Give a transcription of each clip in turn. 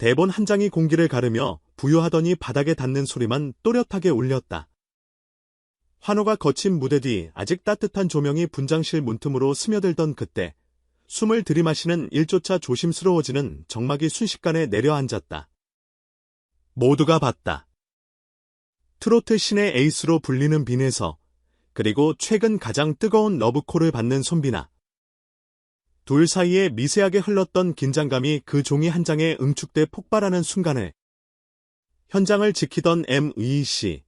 대본 한 장이 공기를 가르며 부유하더니 바닥에 닿는 소리만 또렷하게 울렸다. 환호가 거친 무대 뒤 아직 따뜻한 조명이 분장실 문틈으로 스며들던 그때 숨을 들이마시는 일조차 조심스러워지는 정막이 순식간에 내려앉았다. 모두가 봤다. 트로트 신의 에이스로 불리는 빈에서, 그리고 최근 가장 뜨거운 러브콜을 받는 손비나. 둘 사이에 미세하게 흘렀던 긴장감이 그 종이 한 장에 응축돼 폭발하는 순간에 현장을 지키던 ME 씨,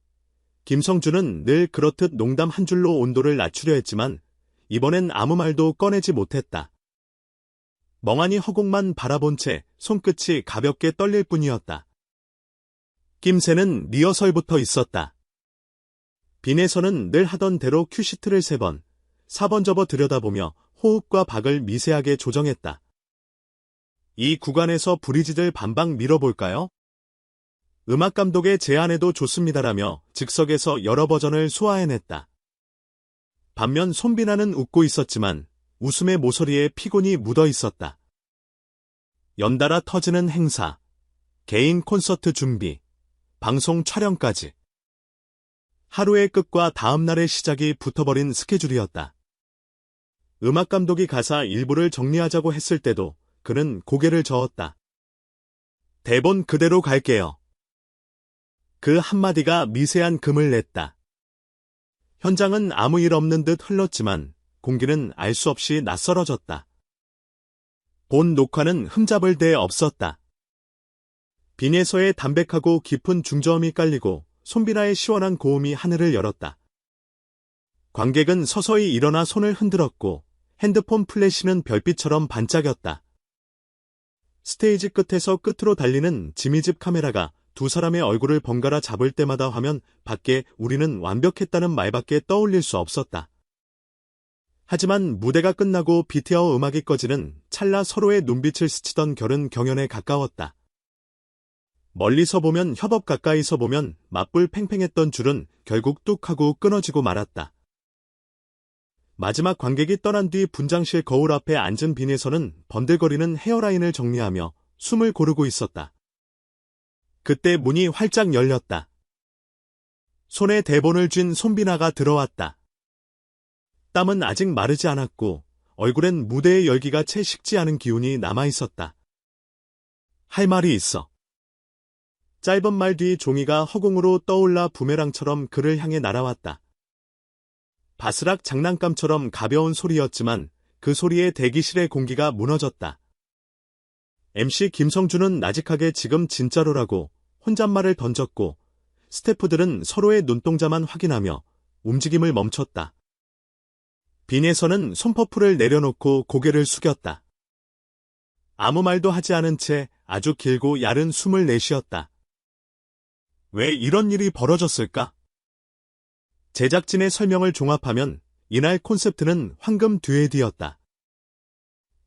김성준은 늘 그렇듯 농담 한 줄로 온도를 낮추려 했지만 이번엔 아무 말도 꺼내지 못했다. 멍하니 허공만 바라본 채 손끝이 가볍게 떨릴 뿐이었다. 낌새는 리허설부터 있었다. 빈에서는 늘 하던 대로 큐시트를 3번, 4번 접어 들여다보며 호흡과 박을 미세하게 조정했다. 이 구간에서 브리지들 반박 밀어볼까요? 음악감독의 제안에도 좋습니다라며 즉석에서 여러 버전을 소화해냈다. 반면 손비나는 웃고 있었지만 웃음의 모서리에 피곤이 묻어 있었다. 연달아 터지는 행사, 개인 콘서트 준비, 방송 촬영까지. 하루의 끝과 다음날의 시작이 붙어버린 스케줄이었다. 음악감독이 가사 일부를 정리하자고 했을 때도 그는 고개를 저었다. 대본 그대로 갈게요. 그 한마디가 미세한 금을 냈다. 현장은 아무 일 없는 듯 흘렀지만 공기는 알 수 없이 낯설어졌다. 본 녹화는 흠잡을 데 없었다. 빈에서의 담백하고 깊은 중저음이 깔리고 손비나의 시원한 고음이 하늘을 열었다. 관객은 서서히 일어나 손을 흔들었고 핸드폰 플래시는 별빛처럼 반짝였다. 스테이지 끝에서 끝으로 달리는 지미집 카메라가 두 사람의 얼굴을 번갈아 잡을 때마다 화면 밖에 우리는 완벽했다는 말밖에 떠올릴 수 없었다. 하지만 무대가 끝나고 비트아워 음악이 꺼지는 찰나 서로의 눈빛을 스치던 결은 경연에 가까웠다. 멀리서 보면 협업, 가까이서 보면 맞불 팽팽했던 줄은 결국 뚝 하고 끊어지고 말았다. 마지막 관객이 떠난 뒤 분장실 거울 앞에 앉은 빈에서는 번들거리는 헤어라인을 정리하며 숨을 고르고 있었다. 그때 문이 활짝 열렸다. 손에 대본을 쥔 손비나가 들어왔다. 땀은 아직 마르지 않았고 얼굴엔 무대의 열기가 채 식지 않은 기운이 남아있었다. 할 말이 있어. 짧은 말 뒤 종이가 허공으로 떠올라 부메랑처럼 그를 향해 날아왔다. 바스락 장난감처럼 가벼운 소리였지만 그 소리에 대기실의 공기가 무너졌다. MC 김성준은 나직하게 지금 진짜로라고 혼잣말을 던졌고 스태프들은 서로의 눈동자만 확인하며 움직임을 멈췄다. 빈에서는 손퍼프를 내려놓고 고개를 숙였다. 아무 말도 하지 않은 채 아주 길고 얇은 숨을 내쉬었다. 왜 이런 일이 벌어졌을까? 제작진의 설명을 종합하면 이날 콘셉트는 황금 듀엣이었다.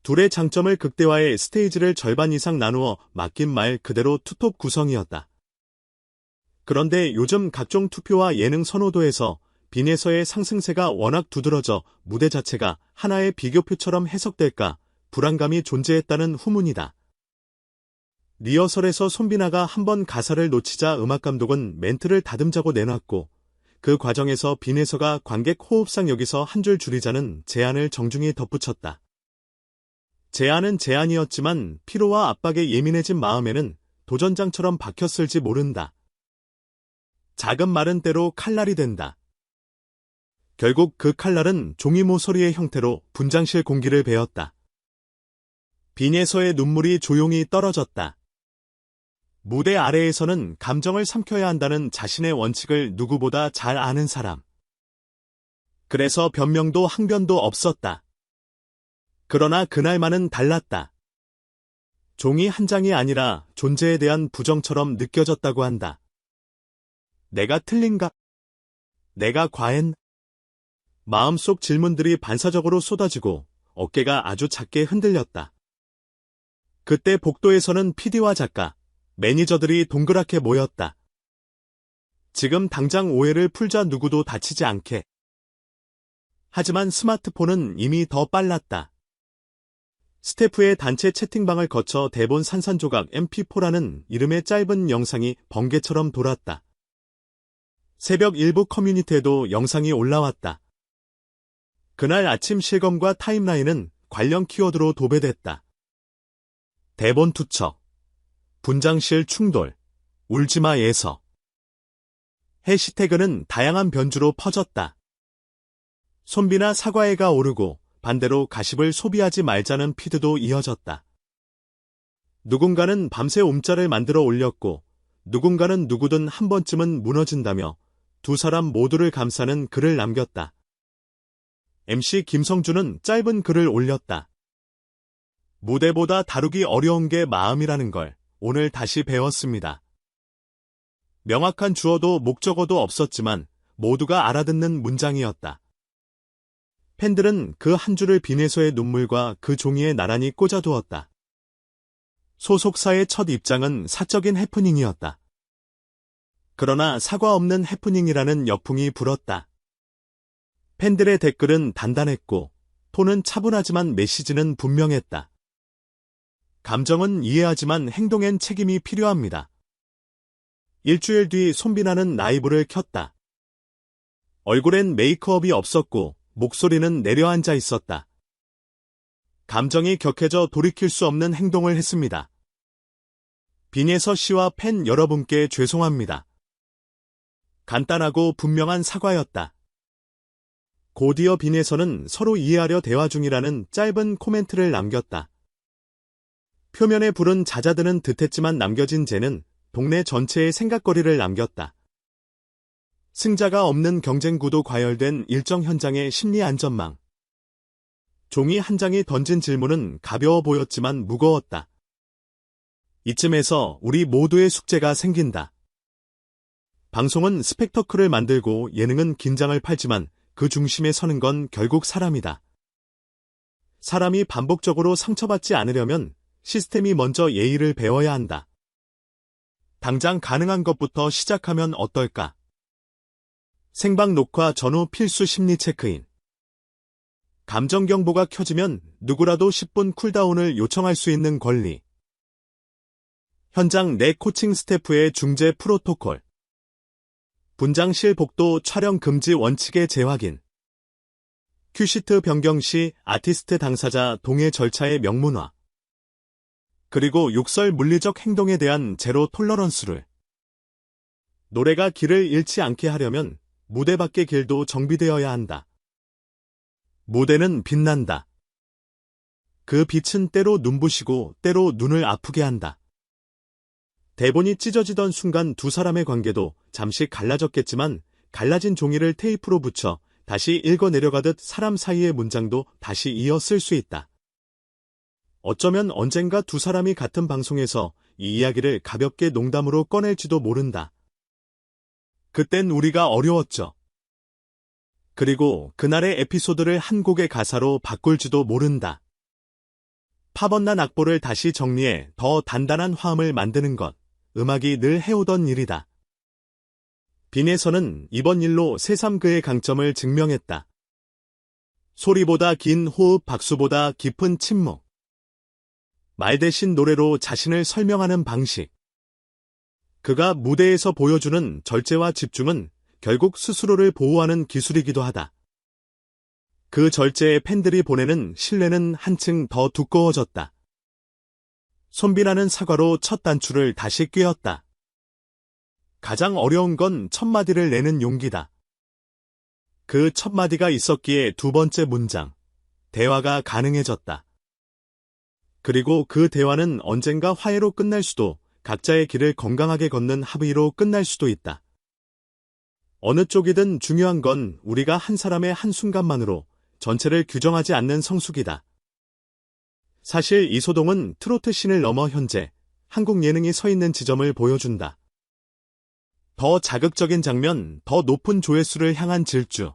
둘의 장점을 극대화해 스테이지를 절반 이상 나누어 맡긴 말 그대로 투톱 구성이었다. 그런데 요즘 각종 투표와 예능 선호도에서 빈에서의 상승세가 워낙 두드러져 무대 자체가 하나의 비교표처럼 해석될까 불안감이 존재했다는 후문이다. 리허설에서 손비나가 한번 가사를 놓치자 음악감독은 멘트를 다듬자고 내놨고 그 과정에서 빈에서가 관객 호흡상 여기서 한 줄 줄이자는 제안을 정중히 덧붙였다. 제안은 제안이었지만 피로와 압박에 예민해진 마음에는 도전장처럼 박혔을지 모른다. 작은 말은 때로 칼날이 된다. 결국 그 칼날은 종이 모서리의 형태로 분장실 공기를 베었다. 빈에서의 눈물이 조용히 떨어졌다. 무대 아래에서는 감정을 삼켜야 한다는 자신의 원칙을 누구보다 잘 아는 사람. 그래서 변명도 항변도 없었다. 그러나 그날만은 달랐다. 종이 한 장이 아니라 존재에 대한 부정처럼 느껴졌다고 한다. 내가 틀린가? 내가 과했나? 마음속 질문들이 반사적으로 쏟아지고 어깨가 아주 작게 흔들렸다. 그때 복도에서는 PD와 작가, 매니저들이 동그랗게 모였다. 지금 당장 오해를 풀자, 누구도 다치지 않게. 하지만 스마트폰은 이미 더 빨랐다. 스태프의 단체 채팅방을 거쳐 대본 산산조각 MP4라는 이름의 짧은 영상이 번개처럼 돌았다. 새벽 일부 커뮤니티에도 영상이 올라왔다. 그날 아침 실검과 타임라인은 관련 키워드로 도배됐다. 대본 투척, 분장실 충돌, 울지마 예서. 해시태그는 다양한 변주로 퍼졌다. 손비나 사과해가 오르고 반대로 가십을 소비하지 말자는 피드도 이어졌다. 누군가는 밤새 움짤을 만들어 올렸고 누군가는 누구든 한 번쯤은 무너진다며 두 사람 모두를 감싸는 글을 남겼다. MC 김성주는 짧은 글을 올렸다. 무대보다 다루기 어려운 게 마음이라는 걸 오늘 다시 배웠습니다. 명확한 주어도 목적어도 없었지만 모두가 알아듣는 문장이었다. 팬들은 그 한 줄을 빈에서의 눈물과 그 종이에 나란히 꽂아두었다. 소속사의 첫 입장은 사적인 해프닝이었다. 그러나 사과 없는 해프닝이라는 역풍이 불었다. 팬들의 댓글은 단단했고 톤은 차분하지만 메시지는 분명했다. 감정은 이해하지만 행동엔 책임이 필요합니다. 일주일 뒤 손비나는 라이브를 켰다. 얼굴엔 메이크업이 없었고 목소리는 내려앉아 있었다. 감정이 격해져 돌이킬 수 없는 행동을 했습니다. 빈예서 씨와 팬 여러분께 죄송합니다. 간단하고 분명한 사과였다. 곧이어 빈에서는 서로 이해하려 대화 중이라는 짧은 코멘트를 남겼다. 표면에 불은 잦아드는 듯했지만 남겨진 쟤는 동네 전체의 생각거리를 남겼다. 승자가 없는 경쟁구도 과열된 일정 현장의 심리 안전망. 종이 한 장이 던진 질문은 가벼워 보였지만 무거웠다. 이쯤에서 우리 모두의 숙제가 생긴다. 방송은 스펙터클을 만들고 예능은 긴장을 팔지만 그 중심에 서는 건 결국 사람이다. 사람이 반복적으로 상처받지 않으려면 시스템이 먼저 예의를 배워야 한다. 당장 가능한 것부터 시작하면 어떨까? 생방 녹화 전후 필수 심리 체크인. 감정 경보가 켜지면 누구라도 10분 쿨다운을 요청할 수 있는 권리. 현장 내 코칭 스태프의 중재 프로토콜. 분장실 복도 촬영 금지 원칙의 재확인. 큐시트 변경 시 아티스트 당사자 동의 절차의 명문화. 그리고 욕설 물리적 행동에 대한 제로 톨러런스를. 노래가 길을 잃지 않게 하려면 무대 밖의 길도 정비되어야 한다. 무대는 빛난다. 그 빛은 때로 눈부시고 때로 눈을 아프게 한다. 대본이 찢어지던 순간 두 사람의 관계도 잠시 갈라졌겠지만 갈라진 종이를 테이프로 붙여 다시 읽어 내려가듯 사람 사이의 문장도 다시 이어 쓸 수 있다. 어쩌면 언젠가 두 사람이 같은 방송에서 이 이야기를 가볍게 농담으로 꺼낼지도 모른다. 그땐 우리가 어려웠죠. 그리고 그날의 에피소드를 한 곡의 가사로 바꿀지도 모른다. 파번난 악보를 다시 정리해 더 단단한 화음을 만드는 것, 음악이 늘 해오던 일이다. 빈에서는 이번 일로 새삼 그의 강점을 증명했다. 소리보다 긴 호흡, 박수보다 깊은 침묵. 말 대신 노래로 자신을 설명하는 방식. 그가 무대에서 보여주는 절제와 집중은 결국 스스로를 보호하는 기술이기도 하다. 그 절제에 팬들이 보내는 신뢰는 한층 더 두꺼워졌다. 손비나는 사과로 첫 단추를 다시 꿰었다. 가장 어려운 건 첫 마디를 내는 용기다. 그 첫 마디가 있었기에 두 번째 문장, 대화가 가능해졌다. 그리고 그 대화는 언젠가 화해로 끝날 수도, 각자의 길을 건강하게 걷는 합의로 끝날 수도 있다. 어느 쪽이든 중요한 건 우리가 한 사람의 한순간만으로 전체를 규정하지 않는 성숙이다. 사실 이소동은 트로트 씬을 넘어 현재 한국 예능이 서 있는 지점을 보여준다. 더 자극적인 장면, 더 높은 조회수를 향한 질주.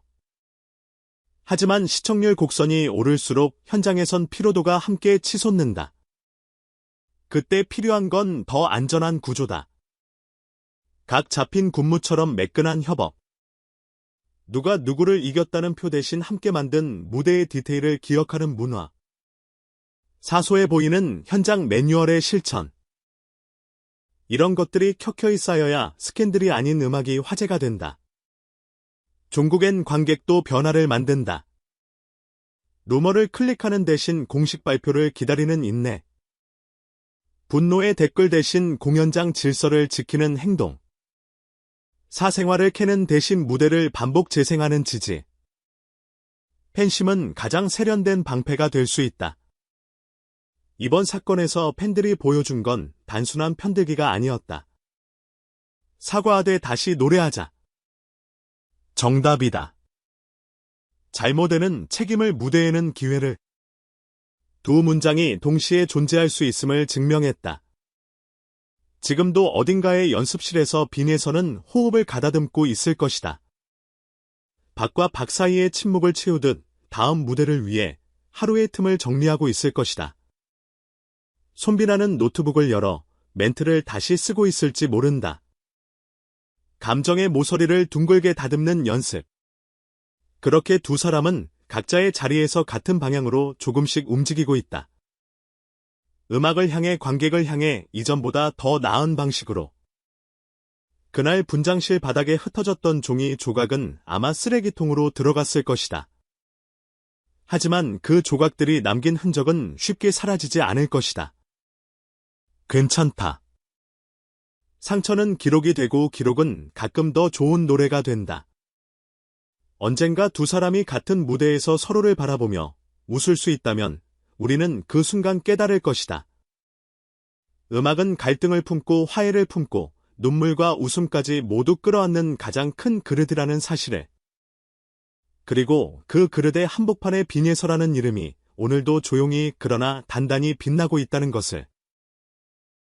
하지만 시청률 곡선이 오를수록 현장에선 피로도가 함께 치솟는다. 그때 필요한 건 더 안전한 구조다. 각 잡힌 군무처럼 매끈한 협업. 누가 누구를 이겼다는 표 대신 함께 만든 무대의 디테일을 기억하는 문화. 사소해 보이는 현장 매뉴얼의 실천. 이런 것들이 켜켜이 쌓여야 스캔들이 아닌 음악이 화제가 된다. 종국엔 관객도 변화를 만든다. 루머를 클릭하는 대신 공식 발표를 기다리는 인내. 분노의 댓글 대신 공연장 질서를 지키는 행동. 사생활을 캐는 대신 무대를 반복 재생하는 지지. 팬심은 가장 세련된 방패가 될 수 있다. 이번 사건에서 팬들이 보여준 건 단순한 편들기가 아니었다. 사과하되 다시 노래하자. 정답이다. 잘못에는 책임을 무대에는 기회를. 두 문장이 동시에 존재할 수 있음을 증명했다. 지금도 어딘가의 연습실에서 빈에서는 호흡을 가다듬고 있을 것이다. 박과 박 사이의 침묵을 채우듯 다음 무대를 위해 하루의 틈을 정리하고 있을 것이다. 손비나는 노트북을 열어 멘트를 다시 쓰고 있을지 모른다. 감정의 모서리를 둥글게 다듬는 연습. 그렇게 두 사람은 각자의 자리에서 같은 방향으로 조금씩 움직이고 있다. 음악을 향해 관객을 향해 이전보다 더 나은 방식으로. 그날 분장실 바닥에 흩어졌던 종이 조각은 아마 쓰레기통으로 들어갔을 것이다. 하지만 그 조각들이 남긴 흔적은 쉽게 사라지지 않을 것이다. 괜찮다. 상처는 기록이 되고 기록은 가끔 더 좋은 노래가 된다. 언젠가 두 사람이 같은 무대에서 서로를 바라보며 웃을 수 있다면 우리는 그 순간 깨달을 것이다. 음악은 갈등을 품고 화해를 품고 눈물과 웃음까지 모두 끌어안는 가장 큰 그릇이라는 사실을. 그리고 그 그릇의 한복판에 빈예서라는 이름이 오늘도 조용히 그러나 단단히 빛나고 있다는 것을.